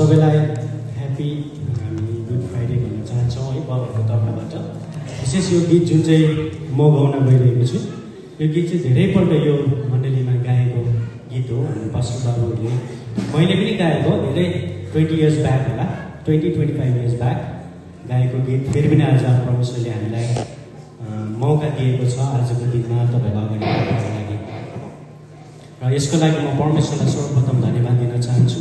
सबैलाई ह्याप्पी हामी good Friday भन्न चाहन्छौँ है बाबाको तर्फबाट। विशेष यो गीत जुन चाहिँ म गाउन गइरहेको छु, यो गीत चाहिँ धेरैपल्ट यो मण्डलीमा गाएको गीत हो। हाम्रो पास्टर बाबुहरूले, मैले पनि गाएको धेरै 20 इयर्स ब्याक होला, 20-25 इयर्स ब्याक गाएको गीत फेरि पनि आज परमेश्वरले हामीलाई मौका दिएको छ आजको दिनमा तपाईँको अगाडि राख्नको लागि। र यसको लागि म परमेश्वरलाई सर्वप्रथम धन्यवाद दिन चाहन्छु।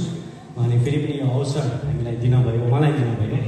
उहाँले फेरि पनि यो अवसर हामीलाई दिनुभयो, मलाई दिनुभयो।